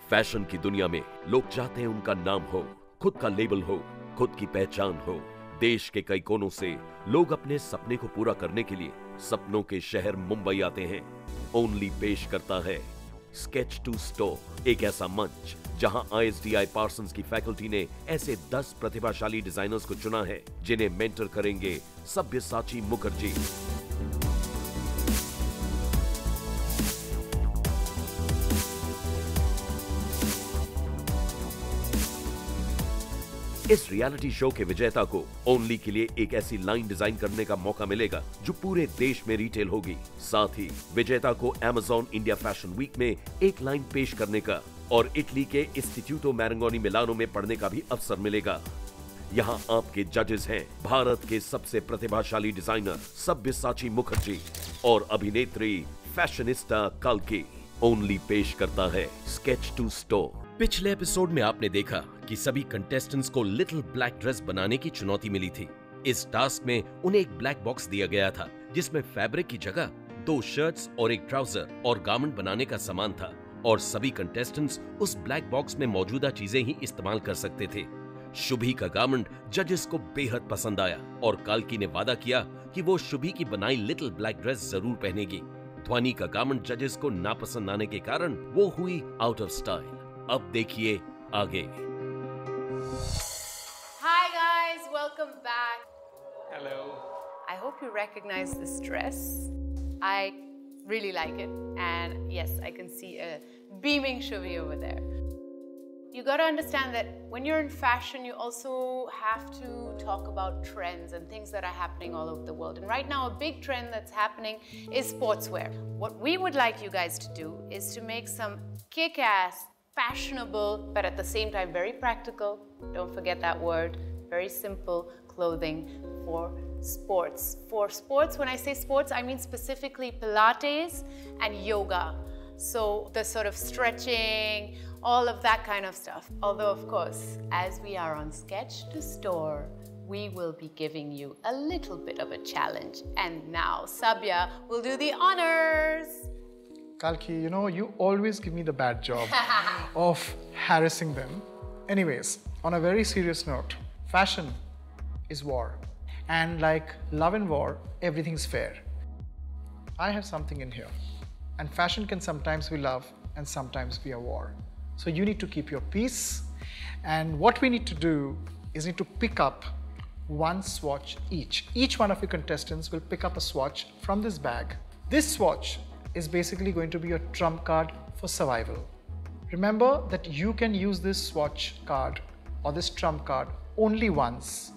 Fashion की दुनिया में लोग चाहते हैं उनका नाम हो, खुद का लेबल हो, खुद की पहचान हो। देश के कई कोनों से लोग अपने सपने को पूरा करने के लिए सपनों के शहर मुंबई आते हैं। ओनली पेश करता है स्केच टू स्टोर, एक ऐसा मंच जहां ISDI पार्सन्स की फैकल्टी ने ऐसे 10 प्रतिभाशाली डिजाइनर्स को चुना है जिन्हें मेंटर करेंगे सब्यसाची मुखर्जी। इस रियलिटी शो के विजेता को ओनली के लिए एक ऐसी लाइन डिजाइन करने का मौका मिलेगा जो पूरे देश में रिटेल होगी। साथ ही विजेता को Amazon इंडिया फैशन वीक में एक लाइन पेश करने का और इटली के इंस्टीट्यूटो मैरंगोनी मिलानो में पढ़ने का भी अवसर मिलेगा। यहाँ आपके जजेस हैं भारत के सबसे प्रतिभाशाली डिजाइनर सब्यसाची मुखर्जी और अभिनेत्री फैशनिस्टा कल्कि। ओनली पेश करता है स्केच टू स्टोर। पिछले एपिसोड में आपने देखा कि सभी कंटेस्टेंट्स को लिटिल ब्लैक ड्रेस बनाने की चुनौती मिली थी। इस टास्क में उन्हें एक ब्लैक बॉक्स दिया गया था जिसमें फैब्रिक की जगह 2 शर्ट्स और एक ट्राउजर और गारमेंट बनाने का सामान था और सभी कंटेस्टेंट्स उस ब्लैक बॉक्स में मौजूदा चीजें ही इस्तेमाल कर सकते थे। शुभी का गारमेंट जजेस को बेहद पसंद आया और कल्कि ने वादा किया कि वो शुभी की बनाई लिटिल ब्लैक ड्रेस जरूर पहनेगी। ध्वनि का गारमेंट जजेस को नापसंद आने के कारण वो हुई आउट ऑफ स्टाइल। अब देखिए आगे। Hi guys, welcome back. Hello. I hope you recognize this dress. I really like it, and yes, I can see a beaming Shubhi over there. You got to understand that when you're in fashion, you also have to talk about trends and things that are happening all over the world. And right now, a big trend that's happening is sportswear. What we would like you guys to do is to make some kick-ass, fashionable, but at the same time very practical, don't forget that word, very simple clothing for sports. For sports, when I say sports, I mean specifically Pilates and yoga. So the sort of stretching, all of that kind of stuff. Although, of course, as we are on Sketch to Store, we will be giving you a little bit of a challenge. And now Sabya will do the honors. Kalki, you know, you always give me the bad job of harassing them. Anyways, on a very serious note, fashion is war. And like love and war, everything's fair. I have something in here. And fashion can sometimes be love and sometimes be a war. So you need to keep your peace. And what we need to do is need to pick up one swatch each. Each one of your contestants will pick up a swatch from this bag. This swatch is basically going to be your trump card for survival. Remember that you can use this swatch card or this trump card only once.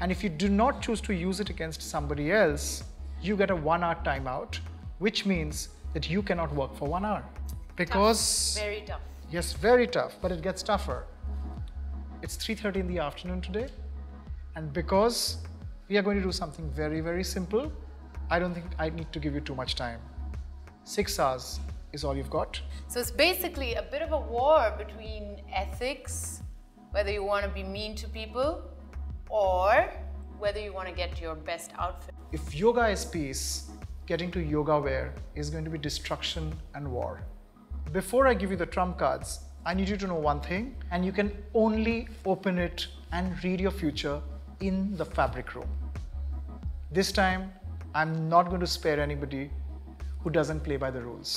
And if you do not choose to use it against somebody else, you get a 1-hour timeout, which means that you cannot work for 1 hour. Because tough. Very tough. Yes, very tough, but it gets tougher. It's 3:30 in the afternoon today, and because we are going to do something very, very simple, I don't think I need to give you too much time. 6 hours is all you've got. So it's basically a bit of a war between ethics, whether you want to be mean to people or whether you want to get your best outfit. If yoga is peace, getting to yoga wear is going to be destruction and war. Before I give you the trump cards, I need you to know one thing, and you can only open it and read your future in the fabric room. This time, I'm not going to spare anybody who doesn't play by the rules.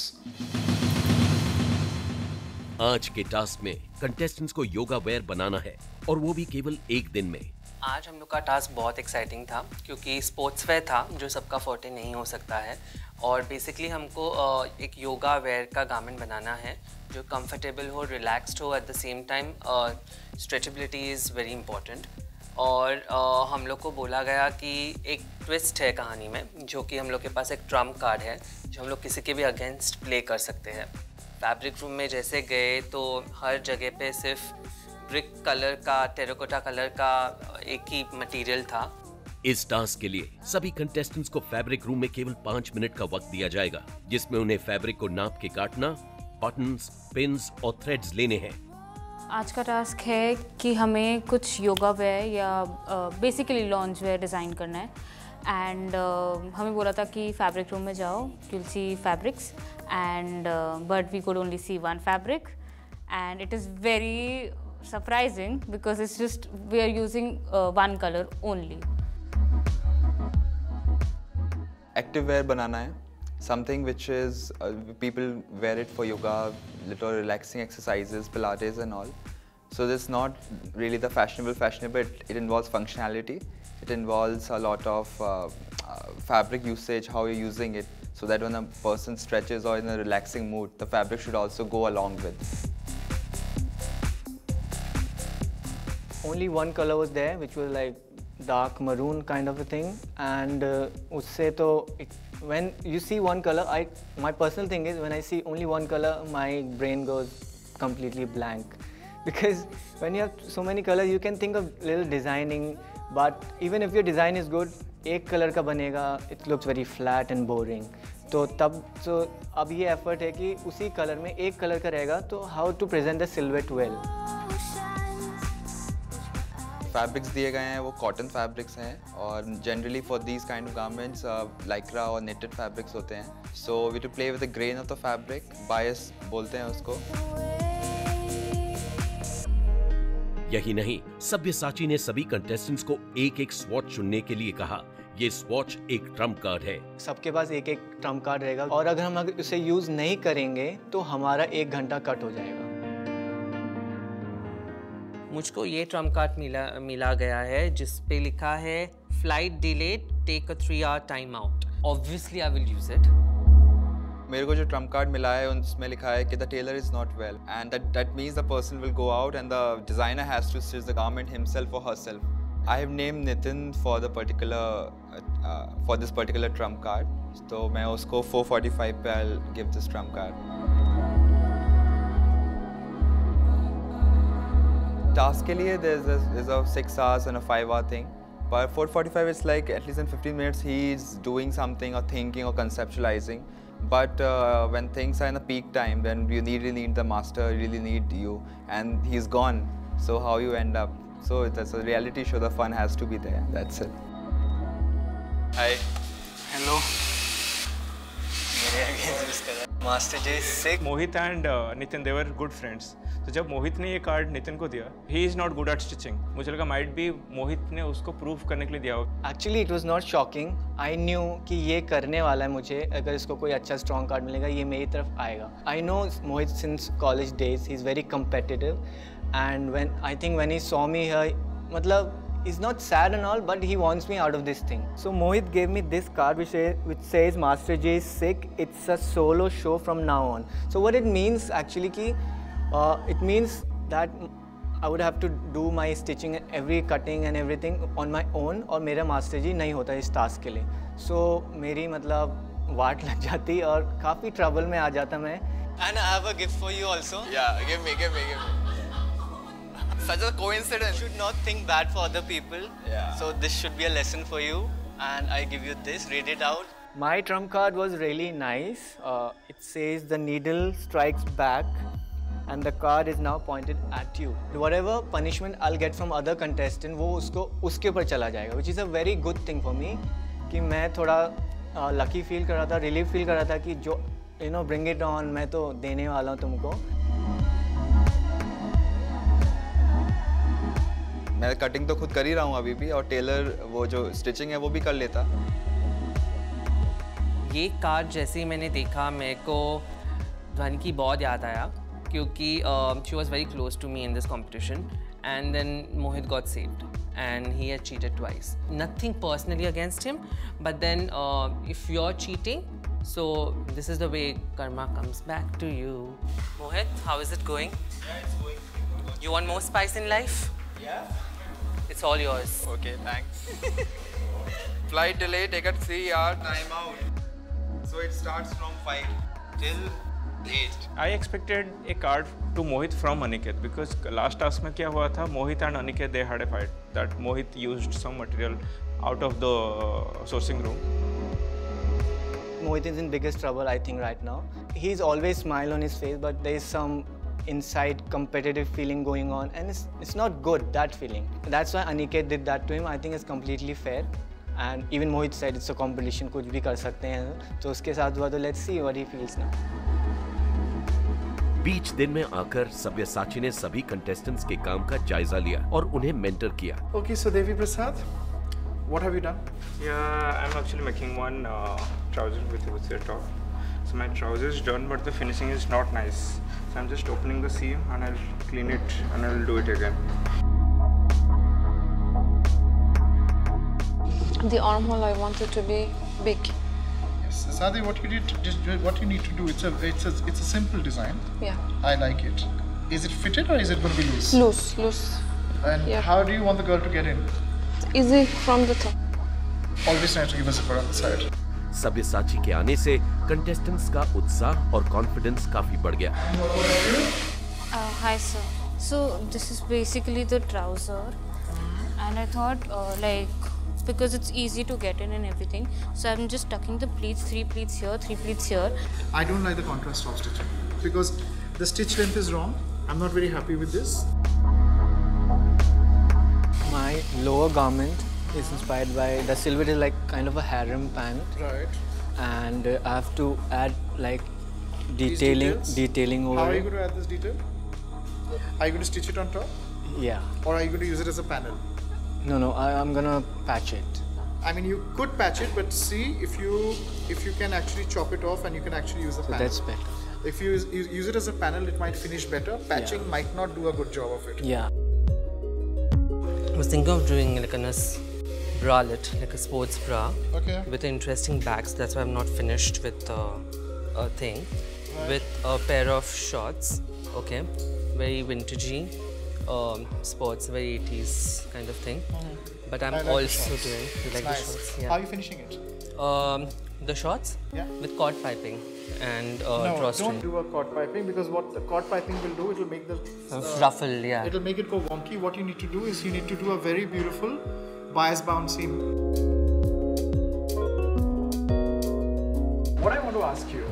आज के task में contestants को yoga where बनाना है और वो भी केवल एक दिन में। आज हम लोग का टास्क बहुत एक्साइटिंग था क्योंकि स्पोर्ट्स वेयर था जो सबका फोर्टे नहीं हो सकता है और बेसिकली हमको एक योगा वेयर का गारमेंट बनाना है जो कंफर्टेबल हो, रिलैक्स्ड हो, at the same time stretchability is very important. और हम लोग को बोला गया कि एक ट्विस्ट है कहानी में जो कि हम लोग के पास एक ट्रम्प कार्ड है जो हम लोग किसी के भी अगेंस्ट प्ले कर सकते हैं। फैब्रिक रूम में जैसे गए तो हर जगह पे सिर्फ ब्रिक कलर का, टेराकोटा कलर का एक ही मटेरियल था। इस टास्क के लिए सभी कंटेस्टेंट्स को फैब्रिक रूम में केवल 5 मिनट का वक्त दिया जाएगा जिसमें उन्हें फैब्रिक को नाप के काटना, बटन्स, पिन्स और थ्रेड्स लेने हैं। आज का टास्क है कि हमें कुछ योगा वेयर या बेसिकली लॉन्ज वेयर डिज़ाइन करना है एंड हमें बोला था कि फैब्रिक रूम में जाओ, you'll see fabrics and but we could only see one fabric and it is very surprising because it's just we are using one color only. Active wear banana hai, something which is people wear it for yoga, little relaxing exercises, pilates and all. So this is not really the fashionable, it involves functionality. It involves a lot of fabric usage, how you're using it, so that when a person stretches or in a relaxing mood, the fabric should also go along with. Only one color was there, which was like dark maroon kind of a thing, and usse to when you see one color, my personal thing is when I see only one color, my brain goes completely blank, because when you have so many colors, you can think of little designing, but even if your design is good, एक colour का बनेगा, it looks very flat and boring. तो अब ये effort है कि उसी colour में एक कलर का रहेगा, तो how to present the silhouette well. Fabrics दिए गए हैं वो cotton fabrics हैं और generally for these kind of garments lycra और knitted fabrics होते हैं. So we to play with the grain of the fabric, bias बोलते हैं उसको. यही नहीं, सब्यसाची ने सभी कंटेस्टेंट्स को एक स्वॉच चुनने के लिए कहा. ये स्वॉच एक ट्रम्प कार्ड है. सबके पास एक ट्रम्प कार्ड रहेगा और अगर हम उसे यूज नहीं करेंगे तो हमारा 1 घंटा कट हो जाएगा. मुझको ये ट्रम्प कार्ड मिला गया है जिस पे लिखा है flight delayed, take a 3 hour time out. Obviously I will use it. मेरे को जो ट्रम्प कार्ड मिला है उसमें लिखा है कि the tailor is not well and that means the person will go out and the designer has to stitch the garment himself और herself. I have named Nitin for this particular trump card, तो मैं उसको 4:45 पे I will give this trump card. Task के लिए there's a 6 hours and a 5 hour thing, but 4:45 it's like at least in 15 minutes he's doing something or thinking or conceptualizing. But when things are in a peak time, then you really need the master, really need you, and he's gone. So how you end up? So that's a reality show. The fun has to be there. That's it. Hi. Hello. Master J is sick. Mohit and Nitin, they were good friends. तो जब मोहित ने ये card Nitin को दिया, he is not good at stitching. मुझे लगा might be मोहित ने उसको प्रूव करने के लिए दिया होगा. Actually it was not shocking. I knew कि ये करने वाला है मुझे, अगर इसको कोई अच्छा strong कार्ड मिलेगा ये मेरी तरफ आएगा. I know Mohit since college days. He's very competitive, and when he saw me here, मतलब he's not sad and all, but he wants me out of this thing. So Mohit gave me this card which says Master J is sick. It's a solo show from now on. So what it means actually कि it means that I would have to do my stitching, every cutting and everything on my own, और मेरा master जी नहीं होता इस task के लिए. So मेरी मतलब वाट लग जाती और काफ़ी ट्रबल में आ जाता मैं. And I have a gift for you also. Yeah, give me. Such a coincidence. You should not think bad for other people. Yeah. So this should be a lesson for you, and I give you this. Read it out. My trump card was really nice. It says the needle strikes back, and the card is now pointed at you. Whatever punishment I'll get from other contestant, वो उसके ऊपर चला जाएगा, which is a very good thing for me. कि मैं थोड़ा lucky feel कर रहा था, relief feel कर रहा था कि जो bring it on, मैं तो देने वाला हूँ तुमको. मैं कटिंग तो खुद कर ही रहा हूँ अभी भी, और टेलर वो जो स्टिचिंग है वो भी कर लेता. ये कार्ड जैसे ही मैंने देखा मेरे को ध्वनि की बहुत याद आया, क्योंकि she was very close to me in this competition, and then Mohit got saved and he had cheated twice. Nothing personally against him, but then if you're cheating, so this is the way karma comes back to you. Mohit, how is it going? Yeah, it's going. You want more spice in life? Yeah. It's all yours. Okay, thanks. Flight delay, take a 3 hour time out. So it starts from 5 till 8. I expected a card to Mohit from Aniket, because last task में क्या हुआ था, Mohit and Aniket they had a fight that Mohit used some material out of the sourcing room. Mohit is in biggest trouble, I think, right now. He's always smile on his face, but there is some inside competitive feeling going on, and it's not good, that feeling. That's why Aniket did that to him. I think it's completely fair, and even Mohit said it's a competition, कुछ भी कर सकते हैं. तो उसके साथ हुआ, तो let's see what he feels now. बीच दिन में आकर सब्यसाची ने सभी कंटेस्टेंट्स के काम का जायजा लिया और उन्हें मेंटर किया। Okay, so Devi Prasad, what have you done? Yeah, I'm actually making one trouser with the top. So my trouser is done, but the finishing is not nice. So I'm just opening the seam and I'll clean it and I'll do it again. The armhole I wanted to be big. Yes, Sadi, what you need to do. It's a simple design. Yeah. I like it. Is it fitted or is it going to be loose? Loose. And Yeah. how do you want the girl to get in? Easy from the top. Always try to give a zipper on the side. Sabyasachi के आने से contestants का उत्साह और confidence काफी बढ़ गया। Hi sir. So this is basically the trouser, and I thought because it's easy to get in and everything, so I'm just tucking the pleats, 3 pleats here, 3 pleats here. I don't like the contrast top stitching because the stitch length is wrong. I'm not very happy with this. My lower garment is inspired by the silhouette is like kind of a harem pant, Right. and I have to add like detailing over How are you it. going to add this detail? Are you going to stitch it on top? Yeah. Or are you going to use it as a panel? No, I'm gonna patch it. I mean, you could patch it, but see if you can actually chop it off and you can actually use a So panel. that's better. If you use it as a panel, it might finish better. Patching Yeah. might not do a good job of it. Yeah. I was thinking of doing like a bralette, like a sports bra Okay. with interesting backs. That's why I'm not finished with a thing. With a pair of shorts, okay, very vintagey, sports, very 80s kind of thing. But I'm I like the also shorts. doing. You like Nice. the shorts? How Yeah. are you finishing it? The shorts Yeah. with cord piping and No, drawstring. don't do a cord piping because what the cord piping will do, it will make the Ruffle, yeah. it'll make it go wonky. What you need to do is you need to do a very beautiful bias bound seam. What I want to ask you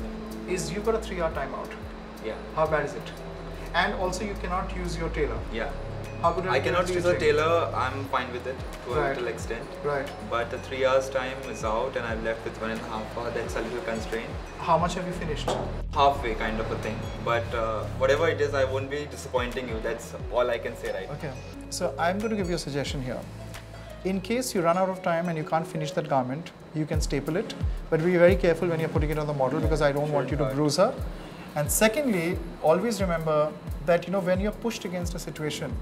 is you've got a 3-hour timeout. Yeah. How bad is it? And also you cannot use your tailor. Yeah. How good I cannot use a tailor. I'm fine with it to a Right. little extent. Right. But the 3 hours time is out and I'm left with 1.5 hours. That's a little constraint. How much have you finished? Halfway kind of a thing. But whatever it is, I won't be disappointing you. That's all I can say right now. Okay. So I'm going to give you a suggestion here. In case you run out of time and you can't finish that garment, you can staple it. But be very careful when you're putting it on the model because I don't want you to bruise her. And secondly, always remember that when you're pushed against a situation,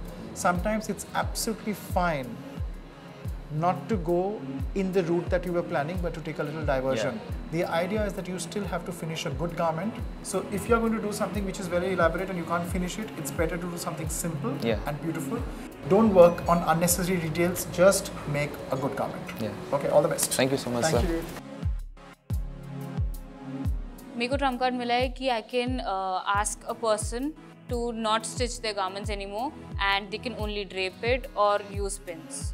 sometimes it's absolutely fine not to go in the route that you were planning, but to take a little diversion. Yeah. The idea is that you still have to finish a good garment. So if you're going to do something which is very elaborate and you can't finish it, it's better to do something simple and beautiful. Don't work on unnecessary details, just make a good garment. Yeah. Okay, all the best. Thank you so much, Thank sir. you. मेरे को Trump card मिला है कि I can ask a person to not stitch their garments anymore and they can only drape it or use pins.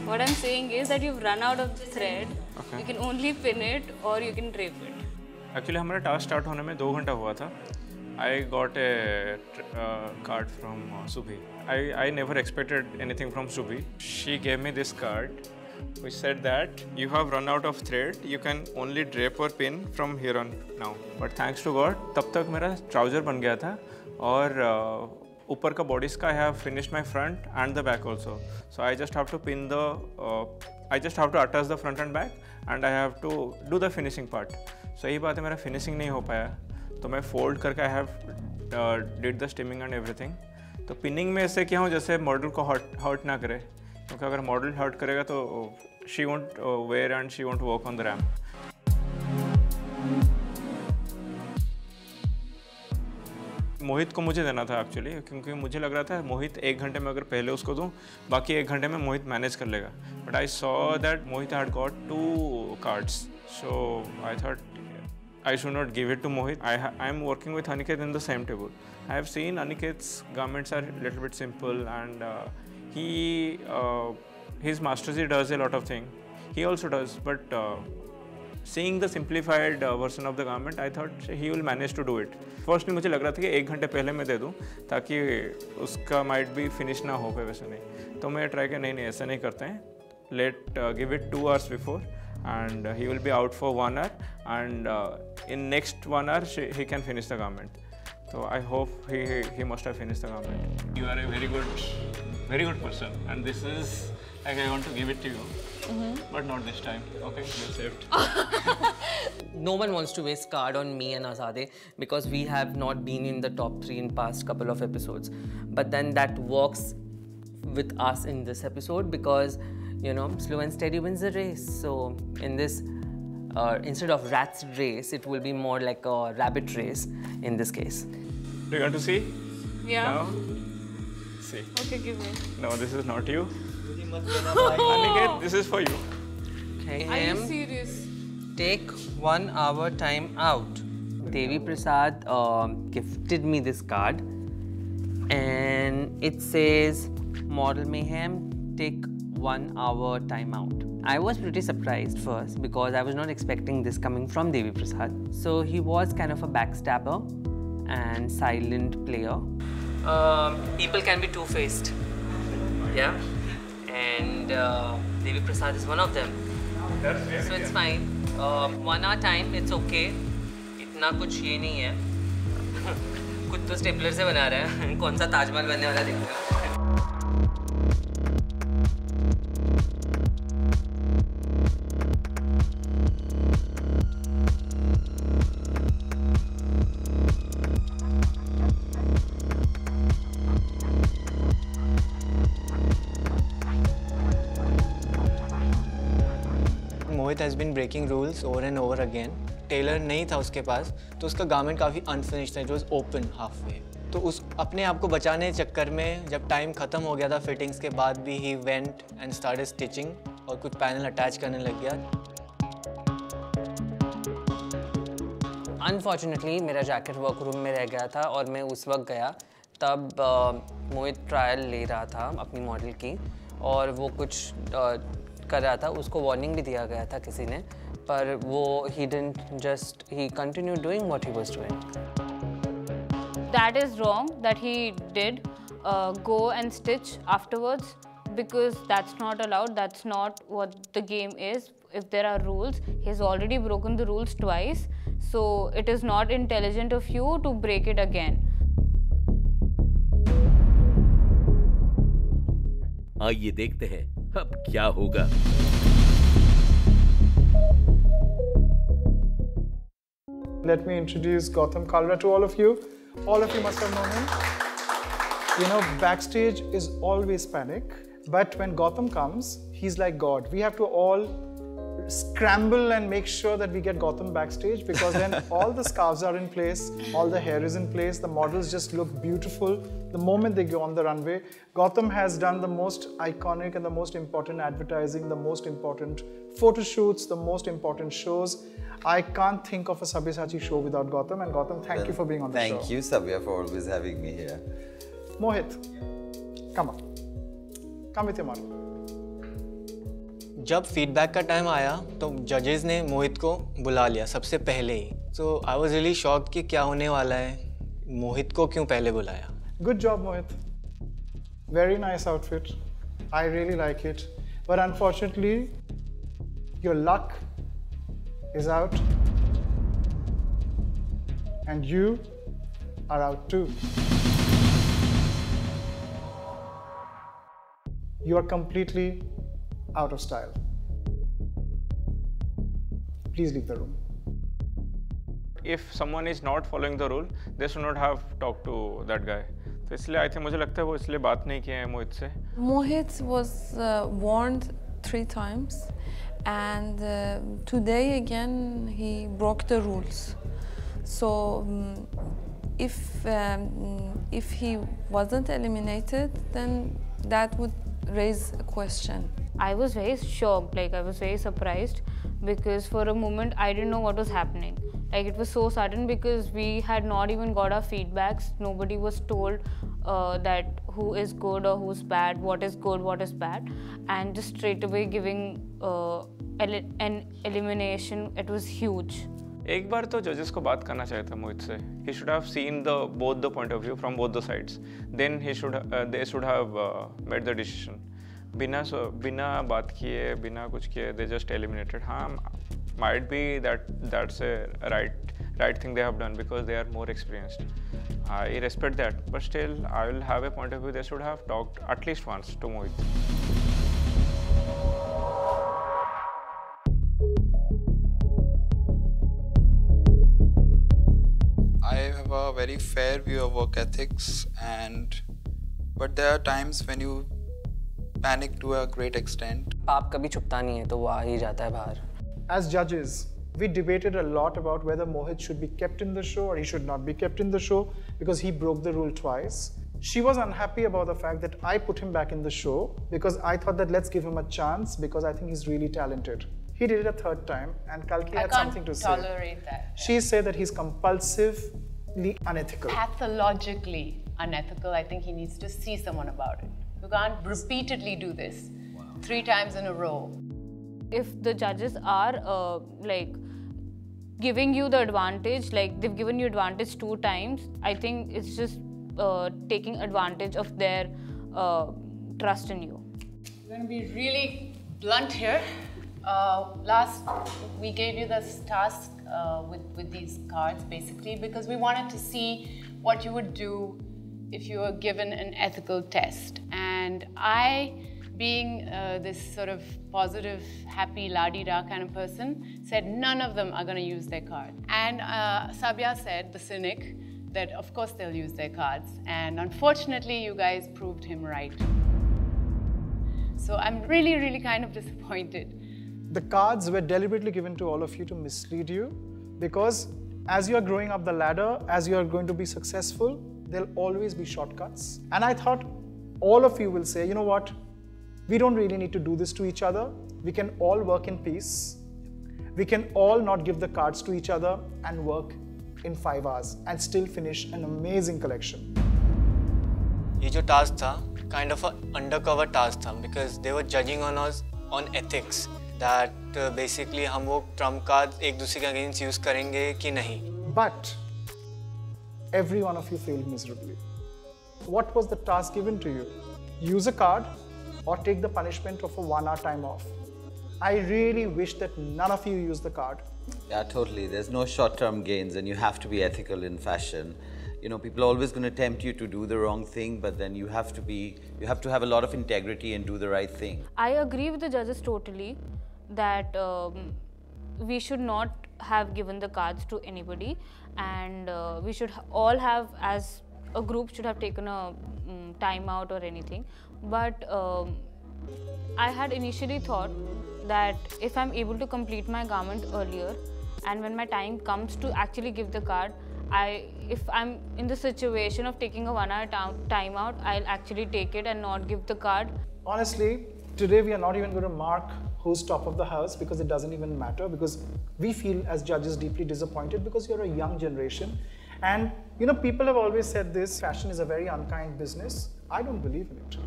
What I'm saying is that you've run out of the thread. Okay. You can only pin it or you can drape it. Actually हमारा task start होने में 2 घंटा हुआ था. I got a card from Subhi. I never expected anything from Subhi. She gave me this card which said that you have run out of thread. You can only drape or pin from here on now. But thanks to God, तब तक मेरा trouser बन गया था और ऊपर का bodice का I have finished my front and the back also. So I just have to pin the, I just have to attach the front and back and I have to do the finishing part. So यही बात है मेरा finishing नहीं हो पाया. तो मैं fold करके I have did the stimming and everything. तो पिनिंग में ऐसे क्या हो जैसे मॉडल को हर्ट ना करे, क्योंकि अगर मॉडल हर्ट करेगा तो she won't wear and she won't work on the ramp. Mohit को मुझे देना था एक्चुअली, क्योंकि मुझे लग रहा था मोहित 1 घंटे में अगर पहले उसको दूं बाकी 1 घंटे में मोहित मैनेज कर लेगा. But I saw that Mohit had got 2 cards, so I thought I should not give it to Mohit. I am working with Aniket in the same table. I have seen Aniket's garments are a little bit simple and his Master's does a lot of things. He also does, but seeing the simplified version of the garment, I thought he will manage to do it. Firstly मुझे लग रहा था कि 1 घंटे पहले मैं दे दूँ ताकि उसका might be finish ना हो पाए, वैसे नहीं. तो मैं ट्राई किया नहीं ऐसा नहीं करते हैं. Let give it 2 hours before and he will be out for 1 hour, and in next 1 hour he can finish the garment. So I hope he must have finished the garment. You are a very good person, and this is like I want to give it to you, but not this time. Okay, you're saved. No one wants to waste card on me and Azadeh because we have not been in the top 3 in past couple of episodes. But then that works with us in this episode because, you know, slow and steady wins the race. So in this, instead of rat's race, it will be more like a rabbit race in this case. Do you want to see? Yeah. No? See. Okay, give me. No, this is not you. Aniket, this is for you. Okay, Are you serious? Take 1 hour time out. Devi Prasad gifted me this card and it says Model Mayhem, take 1 hour time out. I was pretty surprised first because I was not expecting this coming from Devi Prasad. So he was kind of a backstabber and silent player. People can be two-faced, yeah, and Devi Prasad is one of them. So it's fine. 1 hour time, it's okay. इतना कुछ ये नहीं है. खुद तो stapler से बना रहा है. कौन सा ताजमहल बनने वाला देखते हो? Mohit has been breaking rules over and over again. Tailor नहीं था उसके पास तो उसका गारमेंट काफ़ी अनफिनिश्ड था, it was open half way. तो उस अपने आप को बचाने के चक्कर में जब टाइम ख़त्म हो गया था फिटिंग्स के बाद भी he went and started stitching और कुछ पैनल अटैच करने लग गया. अनफॉर्चुनेटली मेरा जैकेट वर्क रूम में रह गया था और मैं उस वक्त गया तब मोहित ट्रायल ले रहा था अपनी मॉडल की और वो कुछ कर रहा था. उसको वार्निंग भी दिया गया था किसी ने, पर वो he continued doing what he was doing. That is wrong that he did go and stitch afterwards because that's not allowed. That's not what the game is. If there are rules, he's already broken the rules twice. So it is not intelligent of you to break it again. आइए देखते हैं अब क्या होगा. Let me introduce Gautam Kalra to all of you. All of you must have known him. You know, backstage is always panic, but when Gautam comes, he's like God. We have to all scramble and make sure that we get Gautam backstage because then all the scarves are in place, all the hair is in place, the models just look beautiful the moment they go on the runway. Gautam has done the most iconic and the most important advertising, the most important photo shoots, the most important shows. I can't think of a Sabyasachi show without Gautam, and Gautam, thank you for being on the show. Thank you, Sabya, for always having me here. Mohit, come on. Come with your model. जब feedback का time आया तो जजेस ने मोहित को बुला लिया सबसे पहले ही. सो आई वाज रियली शॉक्ड कि क्या होने वाला है, मोहित को क्यों पहले बुलाया. Good job, Mohit. Very nice outfit. I really like it. But unfortunately, your luck is out. And you are out too. You are completely out of style. Please leave the room. If someone is not following the rule, they should not have talked to that guy. तो इसलिए I think मुझे लगता है वो इसलिए बात नहीं किए हैं मोहित से. Mohit was warned 3 times, and today again he broke the rules. So if he wasn't eliminated, then that would raise a question. I was very shocked, like I was very surprised because for a moment I didn't know what was happening. Like it was so sudden because we had not even got our feedbacks. Nobody was told that who is good or who's bad, what is good, what is bad, and just straight away giving an elimination. It was huge. एक बार तो जजेस को बात करना चाहिए था मोहित से. He should have seen both the point of view from both the sides. Then they should have made the decision. बिना बात किए, बिना कुछ किए, they just eliminated. हाँ, might be that's a right thing they have done because they are more experienced. I respect that, but still, I will have a point of view. They should have talked at least once to Mohit. I have a very fair view of work ethics, but there are times when you panic to a great extent. पाप कभी छुपता नहीं है तो वो आ ही जाता है बाहर. As judges, we debated a lot about whether Mohit should be kept in the show or he should not be kept in the show because he broke the rule twice. She was unhappy about the fact that I put him back in the show because I thought that let's give him a chance because I think he's really talented. He did it a third time and Kalki had something to say. I can't tolerate that. She said that he's compulsively unethical. Pathologically unethical. I think he needs to see someone about it. You can't repeatedly do this 3 times in a row. If the judges are like giving you the advantage, like they've given you advantage 2 times, I think it's just taking advantage of their trust in you. I'm going to be really blunt here. We gave you this task with these cards basically because we wanted to see what you would do if you were given an ethical test. And I, being this sort of positive, happy, la-di-da kind of person, said none of them are going to use their card. And Sabya said, the cynic, that of course they'll use their cards. And unfortunately, you guys proved him right. So I'm really, really kind of disappointed. The cards were deliberately given to all of you to mislead you because as you are growing up the ladder, as you are going to be successful, there'll always be shortcuts. And I thought all of you will say, you know what? We don't really need to do this to each other. We can all work in peace. We can all not give the cards to each other and work in 5 hours and still finish an amazing collection. ये जो task था, kind of an undercover task था because they were judging on us on ethics. That basically हम वो trump cards एक दूसरे के against use करेंगे कि नहीं. But every one of you failed miserably. What was the task given to you? Use a card or take the punishment of a 1-hour time off. I really wish that none of you use the card. Yeah, totally. There's no short-term gains and you have to be ethical in fashion. You know, people are always going to tempt you to do the wrong thing, but then you have to have a lot of integrity and do the right thing. I agree with the judges totally that we should not have given the cards to anybody, and we should all have, as a group, should have taken a time out or anything. But I had initially thought that if I'm able to complete my garment earlier and when my time comes to actually give the card, if I'm in the situation of taking a 1-hour time out, I'll actually take it and not give the card. Honestly, today we are not even going to mark who's top of the house because it doesn't even matter, because we feel as judges deeply disappointed because you're a young generation. And you know, people have always said this, fashion is a very unkind business. I don't believe in it.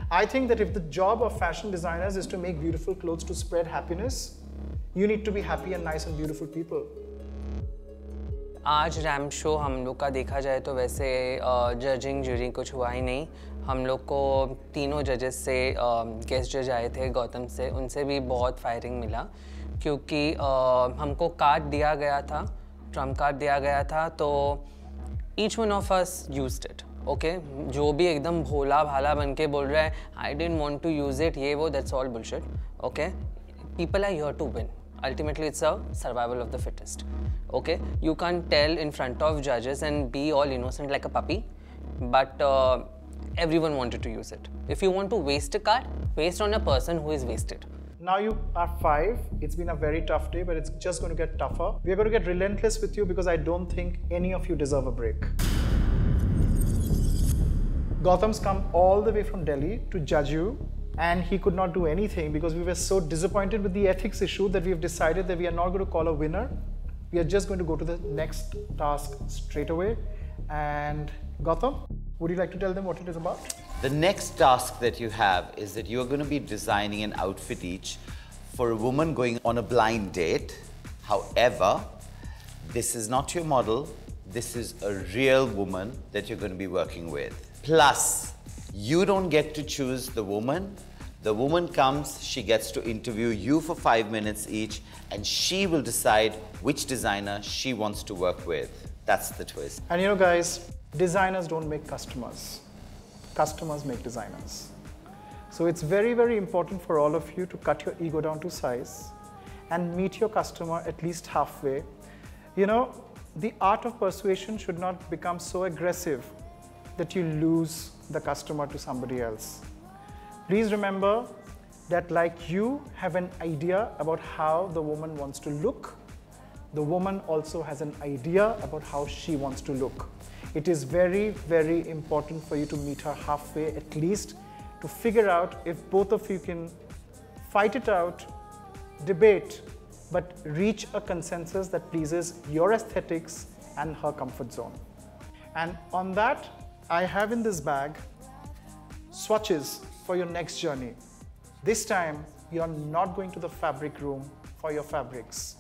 I think that if the job of fashion designers is to make beautiful clothes to spread happiness, you need to be happy and nice and beautiful people. आज RAM show हम लोग का देखा जाए तो वैसे judging jury कुछ हुआ ही नहीं. हम लोग को तीनों जजेस से गेस्ट जज आए थे गौतम से, उनसे भी बहुत फायरिंग मिला क्योंकि हमको कार्ड दिया गया था, ट्रम्प कार्ड दिया गया था, तो each one of us used it. Okay, जो भी एकदम भोला भाला बन के बोल रहा है I didn't want to use it, ये वो, that's all bullshit. Okay, people are here to win. Ultimately, it's a survival of the fittest. Okay, you can't tell in front of judges and be all innocent like a puppy, but everyone wanted to use it. If you want to waste a card, waste on a person who is wasted. Now you are 5. It's been a very tough day, but it's just going to get tougher. We are going to get relentless with you because I don't think any of you deserve a break. Gautam's come all the way from Delhi to judge you, and he could not do anything because we were so disappointed with the ethics issue that we have decided that we are not going to call a winner. We are just going to go to the next task straight away. And Gautam, would you like to tell them what it is about? The next task that you have is that you are going to be designing an outfit each for a woman going on a blind date. However, this is not your model. This is a real woman that you're going to be working with. Plus, you don't get to choose the woman, The woman comes, she gets to interview you for 5 minutes each, and she will decide which designer she wants to work with. That's the twist. And you know, guys, designers don't make customers. Customers make designers. So it's very, very important for all of you to cut your ego down to size and meet your customer at least halfway. You know, the art of persuasion should not become so aggressive that you lose the customer to somebody else. Please remember that like you have an idea about how the woman wants to look, the woman also has an idea about how she wants to look. It is very, very important for you to meet her halfway at least to figure out if both of you can fight it out, debate, but reach a consensus that pleases your aesthetics and her comfort zone. And on that, I have in this bag swatches for your next journey. This time, you're not going to the fabric room for your fabrics.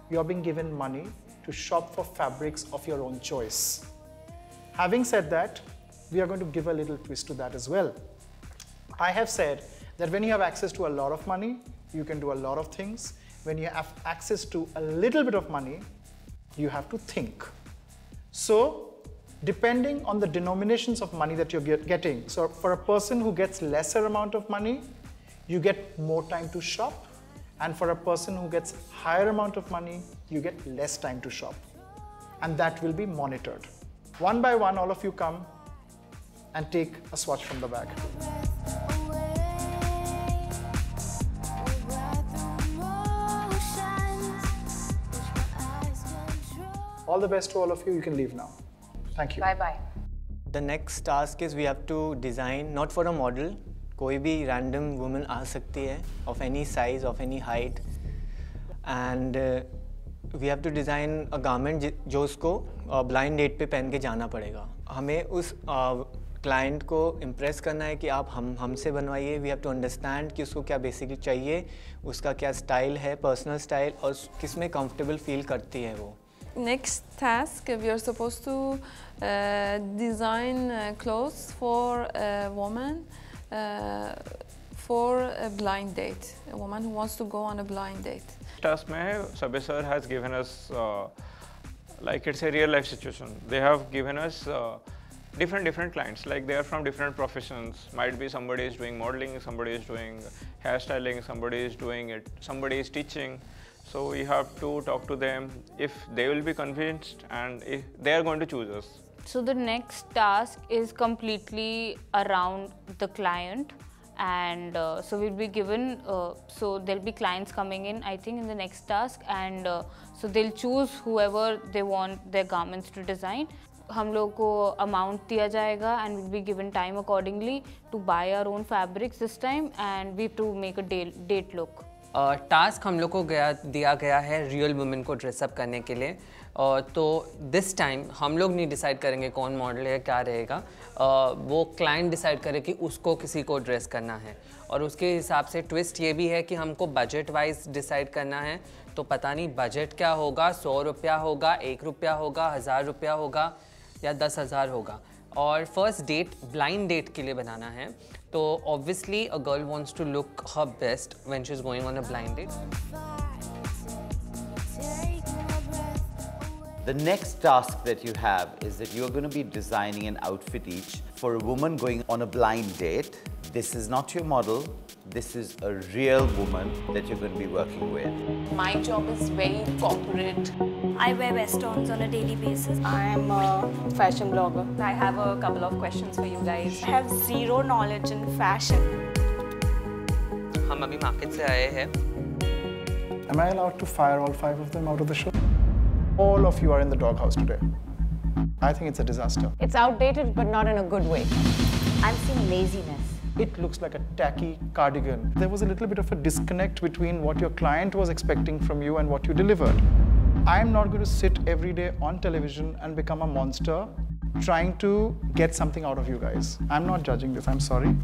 You're being given money to shop for fabrics of your own choice. Having said that, we are going to give a little twist to that as well. I have said that when you have access to a lot of money, you can do a lot of things. When you have access to a little bit of money, you have to think. So, depending on the denominations of money that you're getting, so for a person who gets lesser amount of money, you get more time to shop. And for a person who gets higher amount of money, you get less time to shop. And that will be monitored. One by one, all of you come and take a swatch from the bag. All the best to all of you. You can leave now. Thank you. Bye-bye. The next task is we have to design, not for a model, कोई भी random woman आ सकती है, of any size, of any height, and we have to design a garment जो उसको blind date पे पहन के जाना पड़ेगा. हमें उस client को impress करना है कि आप हमसे बनवाइए. We have to understand कि उसको क्या basically चाहिए, उसका क्या style है, personal style, और किस में comfortable feel करती है वो. Next task, we are supposed to design clothes for a woman for a blind date, a woman who wants to go on a blind date. Task mein Sabir sir has given us like it's a real life situation. They have given us different clients, like they are from different professions. Might be somebody is doing modeling, somebody is doing hairstyling, somebody is doing it, somebody is teaching. So we have to talk to them if they will be convinced and if they are going to choose us. So the next task is completely around the client, and so we'll be given, so there'll be clients coming in, I think, in the next task, and so they'll choose whoever they want their garments to design. हम लोग को amount दिया जाएगा and we'll be given time accordingly to buy our own fabrics this time, and we have to make a date look. Task हम लोग को दिया गया है रियल वुमेन को ड्रेसअप करने के लिए, तो दिस टाइम हम लोग नहीं डिसाइड करेंगे कौन मॉडल है क्या रहेगा, वो क्लाइंट डिसाइड करे कि उसको किसी को ड्रेस करना है. और उसके हिसाब से ट्विस्ट ये भी है कि हमको बजट वाइज डिसाइड करना है, तो पता नहीं बजट क्या होगा, 100 रुपया होगा, 1 रुपया होगा, 1000 रुपया होगा या 10,000 होगा. और फर्स्ट डेट ब्लाइंड डेट के लिए बनाना है, तो obviously a girl wants to look her best when she's going on a blind date. The next task that you have is that you're going to be designing an outfit each for a woman going on a blind date. This is not your model. This is a real woman that you're going to be working with. My job is very corporate. I wear westerns on a daily basis. I am a fashion blogger. I have a couple of questions for you guys. I have zero knowledge in fashion. हम अभी market से आए हैं. Am I allowed to fire all 5 of them out of the show? All of you are in the doghouse today. I think it's a disaster. It's outdated, but not in a good way. I'm seeing laziness. It looks like a tacky cardigan. There was a little bit of a disconnect between what your client was expecting from you and what you delivered. I'm not going to sit every day on television and become a monster trying to get something out of you guys. I'm not judging this, I'm sorry.